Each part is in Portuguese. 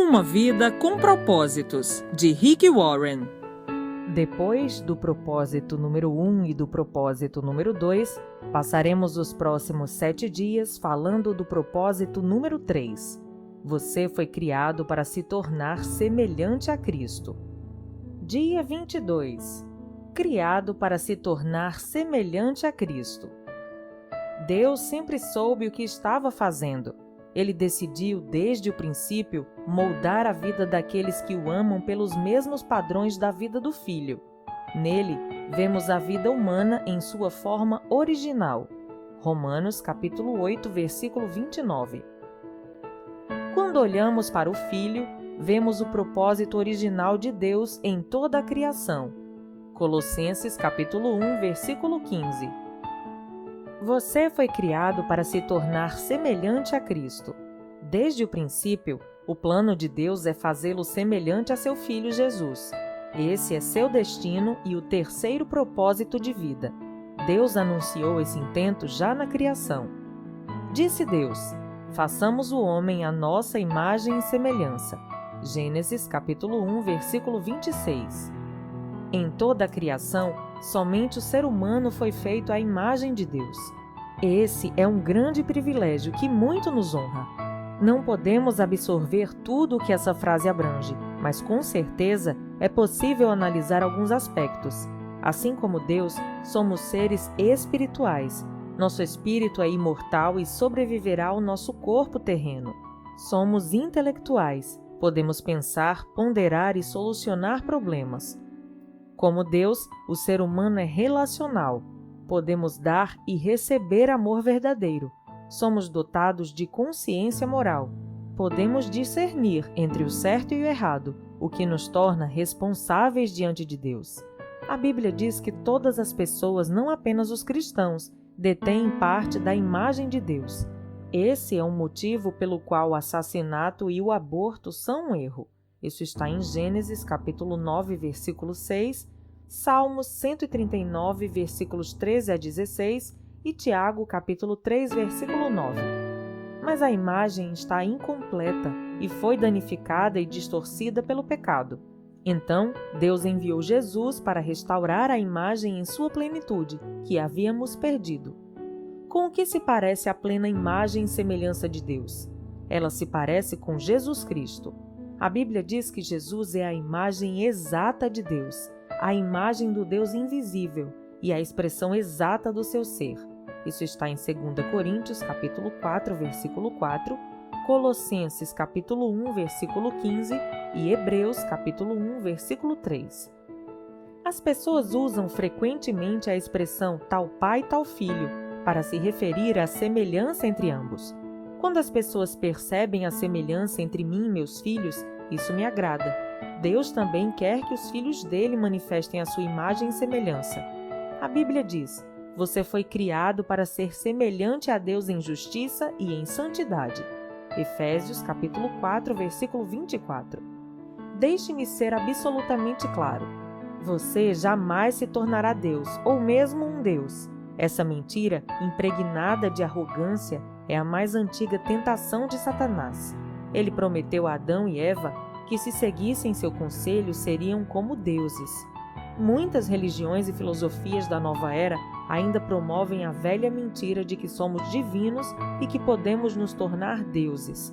Uma vida com propósitos, de Rick Warren. Depois do propósito número 1 e do propósito número 2, passaremos os próximos 7 dias falando do propósito número 3. Você foi criado para se tornar semelhante a Cristo. Dia 22. Criado para se tornar semelhante a Cristo. Deus sempre soube o que estava fazendo. Ele decidiu, desde o princípio, moldar a vida daqueles que o amam pelos mesmos padrões da vida do Filho. Nele, vemos a vida humana em sua forma original. Romanos capítulo 8, versículo 29. Quando olhamos para o Filho, vemos o propósito original de Deus em toda a criação. Colossenses capítulo 1, versículo 15. Você foi criado para se tornar semelhante a Cristo. Desde o princípio, o plano de Deus é fazê-lo semelhante a seu Filho Jesus. Esse é seu destino e o terceiro propósito de vida. Deus anunciou esse intento já na criação. Disse Deus: façamos o homem à nossa imagem e semelhança. Gênesis capítulo 1, versículo 26. Em toda a criação, somente o ser humano foi feito à imagem de Deus. Esse é um grande privilégio que muito nos honra. Não podemos absorver tudo o que essa frase abrange, mas com certeza é possível analisar alguns aspectos. Assim como Deus, somos seres espirituais. Nosso espírito é imortal e sobreviverá ao nosso corpo terreno. Somos intelectuais. Podemos pensar, ponderar e solucionar problemas. Como Deus, o ser humano é relacional. Podemos dar e receber amor verdadeiro. Somos dotados de consciência moral. Podemos discernir entre o certo e o errado, o que nos torna responsáveis diante de Deus. A Bíblia diz que todas as pessoas, não apenas os cristãos, detêm parte da imagem de Deus. Esse é um motivo pelo qual o assassinato e o aborto são um erro. Isso está em Gênesis capítulo 9, versículo 6, Salmos 139, versículos 13 a 16 e Tiago capítulo 3, versículo 9. Mas a imagem está incompleta e foi danificada e distorcida pelo pecado. Então, Deus enviou Jesus para restaurar a imagem em sua plenitude, que havíamos perdido. Com o que se parece a plena imagem e semelhança de Deus? Ela se parece com Jesus Cristo. A Bíblia diz que Jesus é a imagem exata de Deus, a imagem do Deus invisível e a expressão exata do seu ser. Isso está em 2 Coríntios, capítulo 4, versículo 4, Colossenses, capítulo 1, versículo 15 e Hebreus, capítulo 1, versículo 3. As pessoas usam frequentemente a expressão tal pai, tal filho, para se referir à semelhança entre ambos. Quando as pessoas percebem a semelhança entre mim e meus filhos, isso me agrada. Deus também quer que os filhos dele manifestem a sua imagem e semelhança. A Bíblia diz: você foi criado para ser semelhante a Deus em justiça e em santidade. Efésios capítulo 4, versículo 24. Deixe-me ser absolutamente claro. Você jamais se tornará Deus, ou mesmo um Deus. Essa mentira, impregnada de arrogância, é a mais antiga tentação de Satanás. Ele prometeu a Adão e Eva que, se seguissem seu conselho, seriam como deuses. Muitas religiões e filosofias da nova era ainda promovem a velha mentira de que somos divinos e que podemos nos tornar deuses.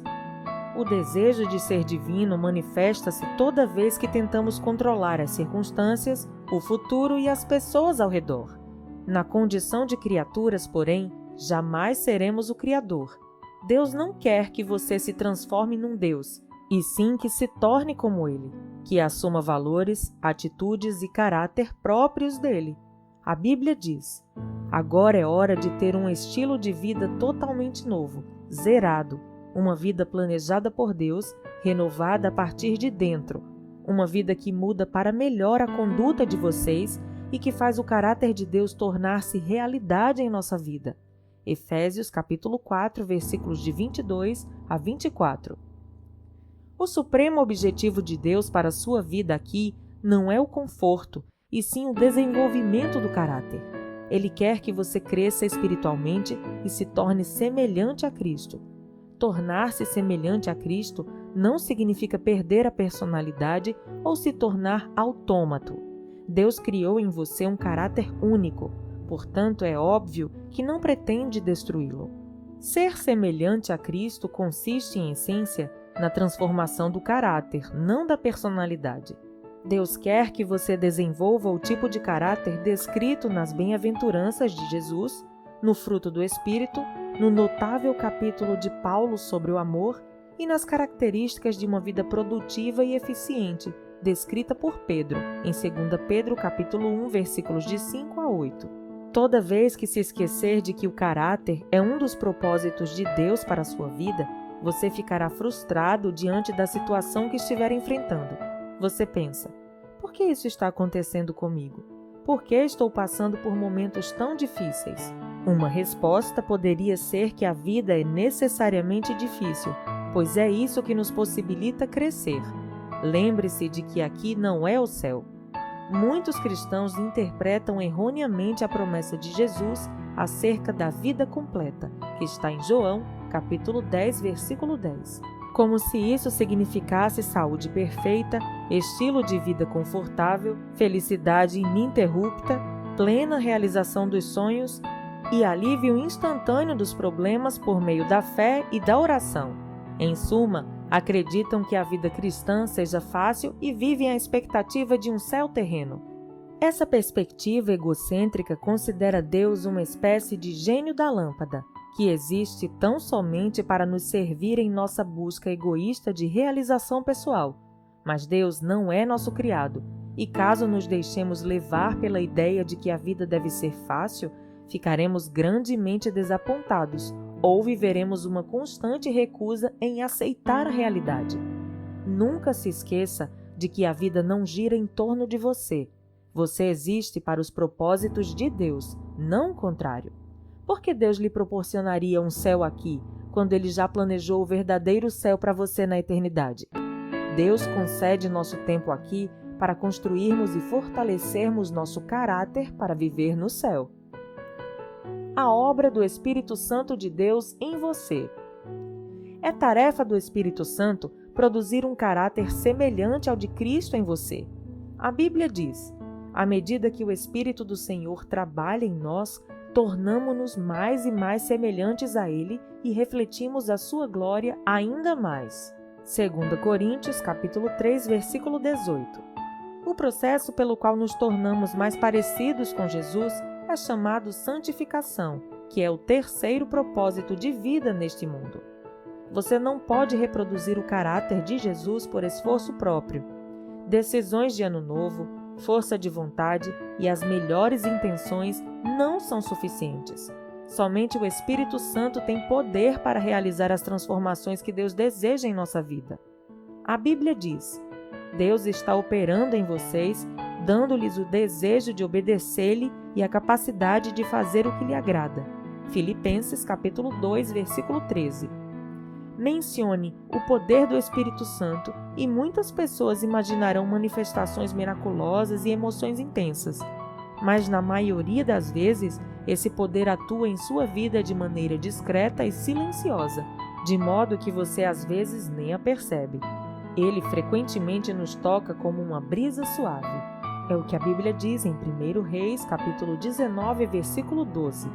O desejo de ser divino manifesta-se toda vez que tentamos controlar as circunstâncias, o futuro e as pessoas ao redor. Na condição de criaturas, porém, jamais seremos o Criador. Deus não quer que você se transforme num Deus, e sim que se torne como Ele, que assuma valores, atitudes e caráter próprios dele. A Bíblia diz: agora é hora de ter um estilo de vida totalmente novo, zerado, uma vida planejada por Deus, renovada a partir de dentro, uma vida que muda para melhor a conduta de vocês e que faz o caráter de Deus tornar-se realidade em nossa vida. Efésios capítulo 4, versículos de 22 a 24. O supremo objetivo de Deus para a sua vida aqui não é o conforto, e sim o desenvolvimento do caráter. Ele quer que você cresça espiritualmente e se torne semelhante a Cristo. Tornar-se semelhante a Cristo não significa perder a personalidade ou se tornar autômato. Deus criou em você um caráter único, portanto é óbvio que não pretende destruí-lo. Ser semelhante a Cristo consiste, em essência, na transformação do caráter, não da personalidade. Deus quer que você desenvolva o tipo de caráter descrito nas bem-aventuranças de Jesus, no fruto do Espírito, no notável capítulo de Paulo sobre o amor e nas características de uma vida produtiva e eficiente, descrita por Pedro, em 2 Pedro capítulo 1, versículos de 5 a 8. Toda vez que se esquecer de que o caráter é um dos propósitos de Deus para a sua vida, você ficará frustrado diante da situação que estiver enfrentando. Você pensa, por que isso está acontecendo comigo? Por que estou passando por momentos tão difíceis? Uma resposta poderia ser que a vida é necessariamente difícil, pois é isso que nos possibilita crescer. Lembre-se de que aqui não é o céu. Muitos cristãos interpretam erroneamente a promessa de Jesus acerca da vida completa, que está em João, capítulo 10, versículo 10. Como se isso significasse saúde perfeita, estilo de vida confortável, felicidade ininterrupta, plena realização dos sonhos e alívio instantâneo dos problemas por meio da fé e da oração. Em suma, acreditam que a vida cristã seja fácil e vivem a expectativa de um céu terreno. Essa perspectiva egocêntrica considera Deus uma espécie de gênio da lâmpada, que existe tão somente para nos servir em nossa busca egoísta de realização pessoal. Mas Deus não é nosso criado, e caso nos deixemos levar pela ideia de que a vida deve ser fácil, ficaremos grandemente desapontados ou viveremos uma constante recusa em aceitar a realidade. Nunca se esqueça de que a vida não gira em torno de você. Você existe para os propósitos de Deus, não o contrário. Por que Deus lhe proporcionaria um céu aqui, quando Ele já planejou o verdadeiro céu para você na eternidade? Deus concede nosso tempo aqui para construirmos e fortalecermos nosso caráter para viver no céu. A obra do Espírito Santo de Deus em você. É tarefa do Espírito Santo produzir um caráter semelhante ao de Cristo em você. A Bíblia diz: à medida que o Espírito do Senhor trabalha em nós, tornamo-nos mais e mais semelhantes a Ele e refletimos a sua glória ainda mais. 2 Coríntios, capítulo 3, versículo 18. O processo pelo qual nos tornamos mais parecidos com Jesus é chamado santificação, que é o terceiro propósito de vida neste mundo. Você não pode reproduzir o caráter de Jesus por esforço próprio. Decisões de ano novo, força de vontade e as melhores intenções não são suficientes. Somente o Espírito Santo tem poder para realizar as transformações que Deus deseja em nossa vida. A Bíblia diz: Deus está operando em vocês, dando-lhes o desejo de obedecer-lhe e a capacidade de fazer o que lhe agrada. Filipenses capítulo 2, versículo 13. Mencione o poder do Espírito Santo e muitas pessoas imaginarão manifestações miraculosas e emoções intensas. Mas na maioria das vezes, esse poder atua em sua vida de maneira discreta e silenciosa, de modo que você às vezes nem a percebe. Ele frequentemente nos toca como uma brisa suave. É o que a Bíblia diz em 1 Reis, capítulo 19, versículo 12.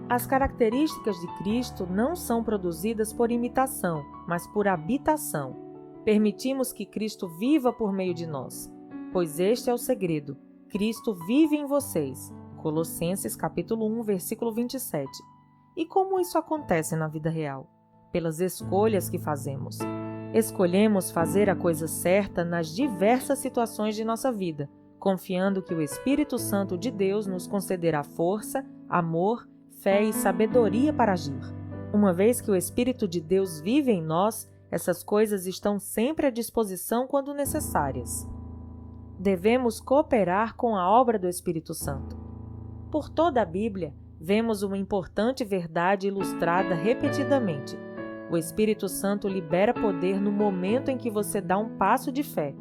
As características de Cristo não são produzidas por imitação, mas por habitação. Permitimos que Cristo viva por meio de nós, pois este é o segredo. Cristo vive em vocês. Colossenses capítulo 1, versículo 27. E como isso acontece na vida real? Pelas escolhas que fazemos. Escolhemos fazer a coisa certa nas diversas situações de nossa vida, confiando que o Espírito Santo de Deus nos concederá força, amor, fé e sabedoria para agir. Uma vez que o Espírito de Deus vive em nós, essas coisas estão sempre à disposição quando necessárias. Devemos cooperar com a obra do Espírito Santo. Por toda a Bíblia, vemos uma importante verdade ilustrada repetidamente. O Espírito Santo libera poder no momento em que você dá um passo de fé.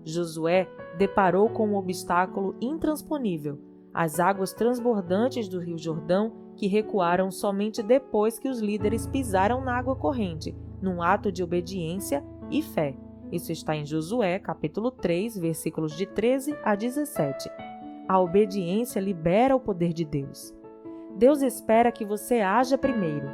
Josué deparou com um obstáculo intransponível, as águas transbordantes do Rio Jordão, que recuaram somente depois que os líderes pisaram na água corrente, num ato de obediência e fé. Isso está em Josué, capítulo 3, versículos de 13 a 17. A obediência libera o poder de Deus. Deus espera que você haja primeiro.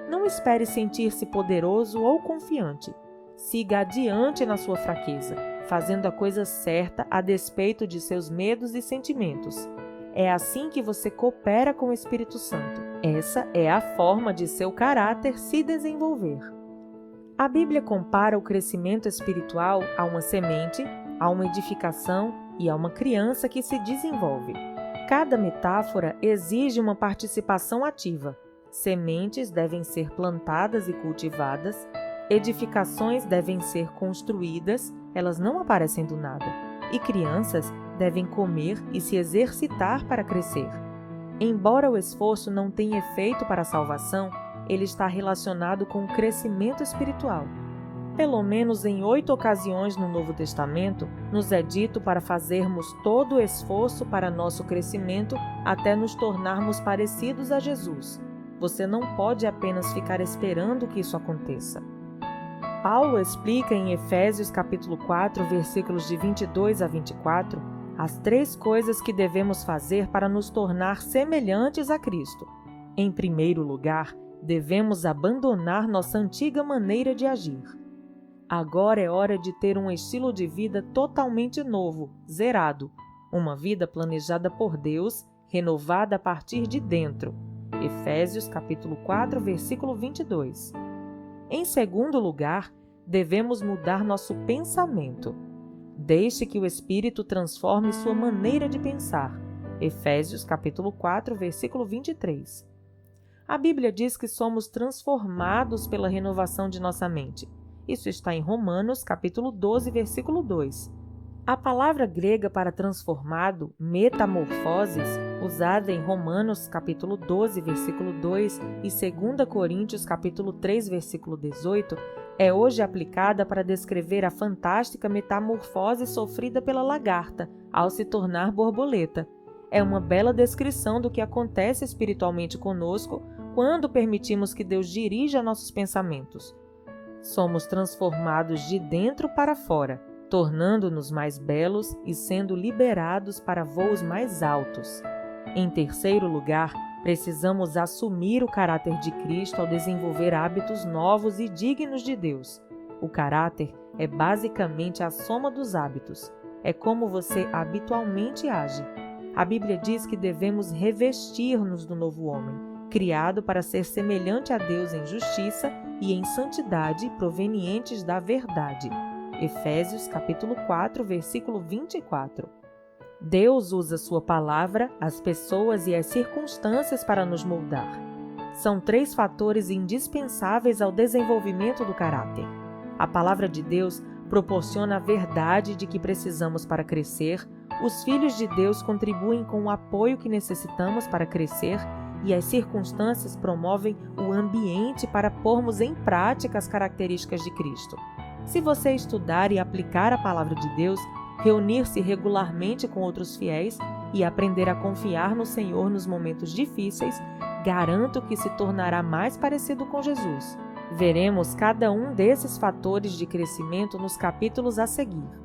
Não espere sentir-se poderoso ou confiante. Siga adiante na sua fraqueza, fazendo a coisa certa a despeito de seus medos e sentimentos. É assim que você coopera com o Espírito Santo. Essa é a forma de seu caráter se desenvolver. A Bíblia compara o crescimento espiritual a uma semente, a uma edificação e a uma criança que se desenvolve. Cada metáfora exige uma participação ativa. Sementes devem ser plantadas e cultivadas, edificações devem ser construídas, elas não aparecem do nada, e crianças devem comer e se exercitar para crescer. Embora o esforço não tenha efeito para a salvação, ele está relacionado com o crescimento espiritual. Pelo menos em 8 ocasiões no Novo Testamento, nos é dito para fazermos todo o esforço para nosso crescimento até nos tornarmos parecidos a Jesus. Você não pode apenas ficar esperando que isso aconteça. Paulo explica em Efésios capítulo 4, versículos de 22 a 24, as 3 coisas que devemos fazer para nos tornar semelhantes a Cristo. Em primeiro lugar, devemos abandonar nossa antiga maneira de agir. Agora é hora de ter um estilo de vida totalmente novo, zerado. Uma vida planejada por Deus, renovada a partir de dentro. Efésios capítulo 4, versículo 22. Em segundo lugar, devemos mudar nosso pensamento. Deixe que o Espírito transforme sua maneira de pensar. Efésios capítulo 4, versículo 23. A Bíblia diz que somos transformados pela renovação de nossa mente. Isso está em Romanos, capítulo 12, versículo 2. A palavra grega para transformado, metamorfoses, usada em Romanos, capítulo 12, versículo 2 e 2 Coríntios, capítulo 3, versículo 18, é hoje aplicada para descrever a fantástica metamorfose sofrida pela lagarta ao se tornar borboleta. É uma bela descrição do que acontece espiritualmente conosco quando permitimos que Deus dirija nossos pensamentos. Somos transformados de dentro para fora, tornando-nos mais belos e sendo liberados para voos mais altos. Em terceiro lugar, precisamos assumir o caráter de Cristo ao desenvolver hábitos novos e dignos de Deus. O caráter é basicamente a soma dos hábitos. É como você habitualmente age. A Bíblia diz que devemos revestir-nos do novo homem, criado para ser semelhante a Deus em justiça e em santidade provenientes da verdade. Efésios capítulo 4, versículo 24. Deus usa sua palavra, as pessoas e as circunstâncias para nos moldar. São 3 fatores indispensáveis ao desenvolvimento do caráter. A palavra de Deus proporciona a verdade de que precisamos para crescer, os filhos de Deus contribuem com o apoio que necessitamos para crescer e as circunstâncias promovem o ambiente para pormos em prática as características de Cristo. Se você estudar e aplicar a palavra de Deus, reunir-se regularmente com outros fiéis e aprender a confiar no Senhor nos momentos difíceis, garanto que se tornará mais parecido com Jesus. Veremos cada um desses fatores de crescimento nos capítulos a seguir.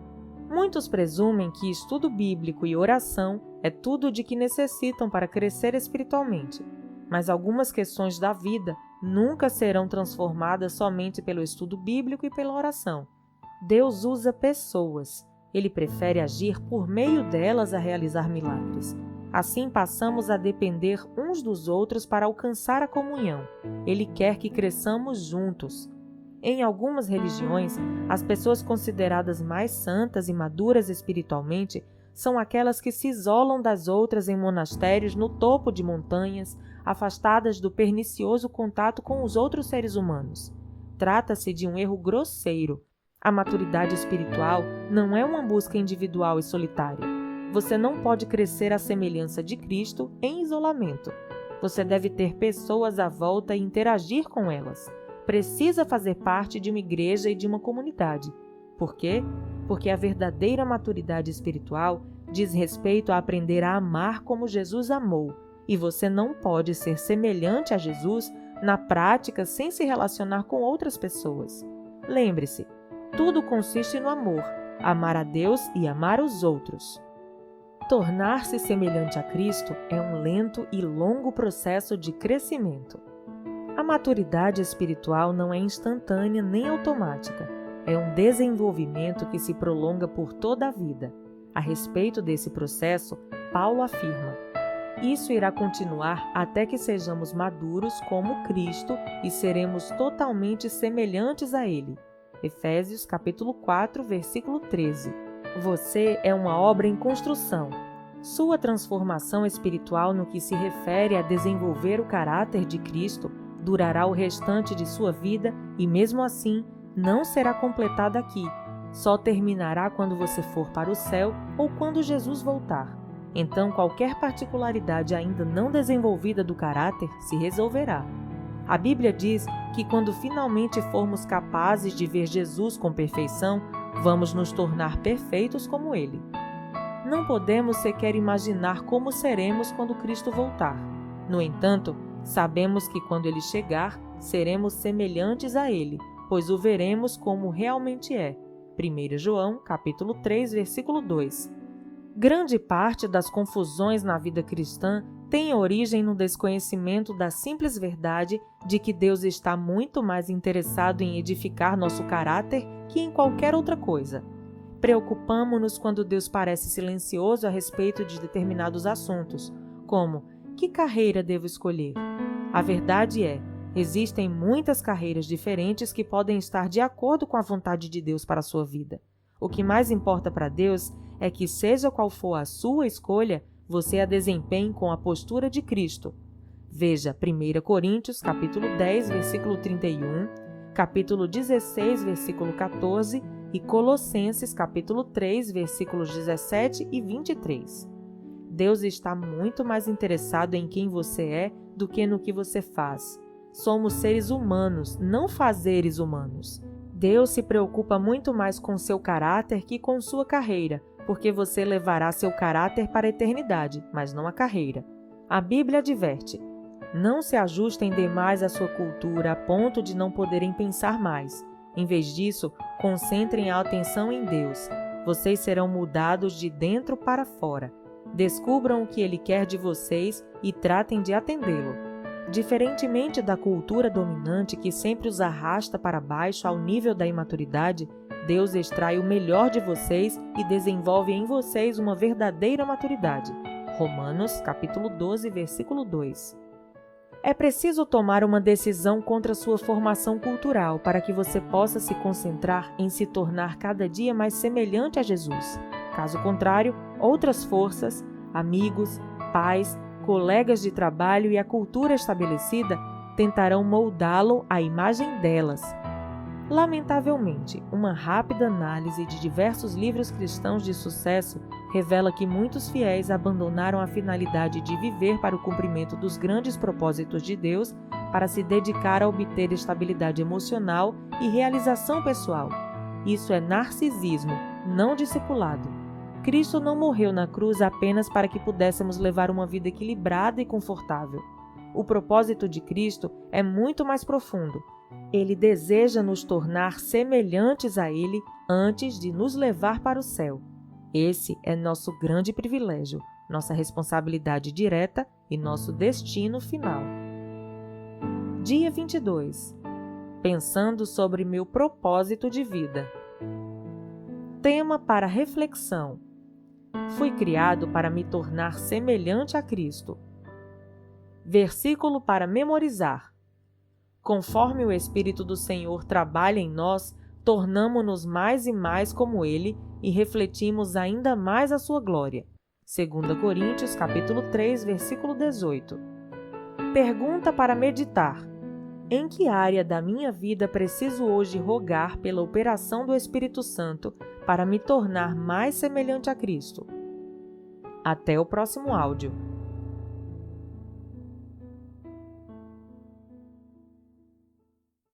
Muitos presumem que estudo bíblico e oração é tudo de que necessitam para crescer espiritualmente, mas algumas questões da vida nunca serão transformadas somente pelo estudo bíblico e pela oração. Deus usa pessoas. Ele prefere agir por meio delas a realizar milagres. Assim passamos a depender uns dos outros para alcançar a comunhão. Ele quer que cresçamos juntos. Em algumas religiões, as pessoas consideradas mais santas e maduras espiritualmente são aquelas que se isolam das outras em monastérios no topo de montanhas, afastadas do pernicioso contato com os outros seres humanos. Trata-se de um erro grosseiro. A maturidade espiritual não é uma busca individual e solitária. Você não pode crescer à semelhança de Cristo em isolamento. Você deve ter pessoas à volta e interagir com elas. Precisa fazer parte de uma igreja e de uma comunidade. Por quê? Porque a verdadeira maturidade espiritual diz respeito a aprender a amar como Jesus amou, e você não pode ser semelhante a Jesus na prática sem se relacionar com outras pessoas. Lembre-se, Tudo consiste no amor, amar a Deus e amar os outros. Tornar-se semelhante a Cristo é um lento e longo processo de crescimento. A maturidade espiritual não é instantânea nem automática. É um desenvolvimento que se prolonga por toda a vida. A respeito desse processo, Paulo afirma: isso irá continuar até que sejamos maduros como Cristo e seremos totalmente semelhantes a Ele. Efésios capítulo 4, versículo 13. Você é uma obra em construção. Sua transformação espiritual no que se refere a desenvolver o caráter de Cristo durará o restante de sua vida e, mesmo assim, não será completada aqui. Só terminará quando você for para o céu ou quando Jesus voltar. Então, qualquer particularidade ainda não desenvolvida do caráter se resolverá. A Bíblia diz que quando finalmente formos capazes de ver Jesus com perfeição, vamos nos tornar perfeitos como Ele. Não podemos sequer imaginar como seremos quando Cristo voltar. No entanto, sabemos que quando Ele chegar, seremos semelhantes a Ele, pois o veremos como realmente é. 1 João, capítulo 3, versículo 2. Grande parte das confusões na vida cristã tem origem no desconhecimento da simples verdade de que Deus está muito mais interessado em edificar nosso caráter que em qualquer outra coisa. Preocupamo-nos quando Deus parece silencioso a respeito de determinados assuntos, como: que carreira devo escolher? A verdade é, existem muitas carreiras diferentes que podem estar de acordo com a vontade de Deus para a sua vida. O que mais importa para Deus é que, seja qual for a sua escolha, você a desempenhe com a postura de Cristo. Veja 1 Coríntios, capítulo 10, versículo 31, capítulo 16, versículo 14 e Colossenses, capítulo 3, versículos 17 e 23. Deus está muito mais interessado em quem você é do que no que você faz. Somos seres humanos, não fazeres humanos. Deus se preocupa muito mais com seu caráter que com sua carreira, porque você levará seu caráter para a eternidade, mas não a carreira. A Bíblia adverte: não se ajustem demais à sua cultura a ponto de não poderem pensar mais. Em vez disso, concentrem a atenção em Deus. Vocês serão mudados de dentro para fora. Descubram o que Ele quer de vocês e tratem de atendê-lo. Diferentemente da cultura dominante que sempre os arrasta para baixo ao nível da imaturidade, Deus extrai o melhor de vocês e desenvolve em vocês uma verdadeira maturidade. Romanos, capítulo 12, versículo 2. É preciso tomar uma decisão contra sua formação cultural para que você possa se concentrar em se tornar cada dia mais semelhante a Jesus. Caso contrário, outras forças, amigos, pais, colegas de trabalho e a cultura estabelecida tentarão moldá-lo à imagem delas. Lamentavelmente, uma rápida análise de diversos livros cristãos de sucesso revela que muitos fiéis abandonaram a finalidade de viver para o cumprimento dos grandes propósitos de Deus para se dedicar a obter estabilidade emocional e realização pessoal. Isso é narcisismo, não discipulado. Cristo não morreu na cruz apenas para que pudéssemos levar uma vida equilibrada e confortável. O propósito de Cristo é muito mais profundo. Ele deseja nos tornar semelhantes a Ele antes de nos levar para o céu. Esse é nosso grande privilégio, nossa responsabilidade direta e nosso destino final. Dia 22. Pensando sobre meu propósito de vida. Tema para reflexão. Fui criado para me tornar semelhante a Cristo. Versículo para memorizar. Conforme o Espírito do Senhor trabalha em nós, tornamo-nos mais e mais como Ele e refletimos ainda mais a sua glória. 2 Coríntios, capítulo 3, versículo 18. Pergunta para meditar. Em que área da minha vida preciso hoje rogar pela operação do Espírito Santo para me tornar mais semelhante a Cristo? Até o próximo áudio.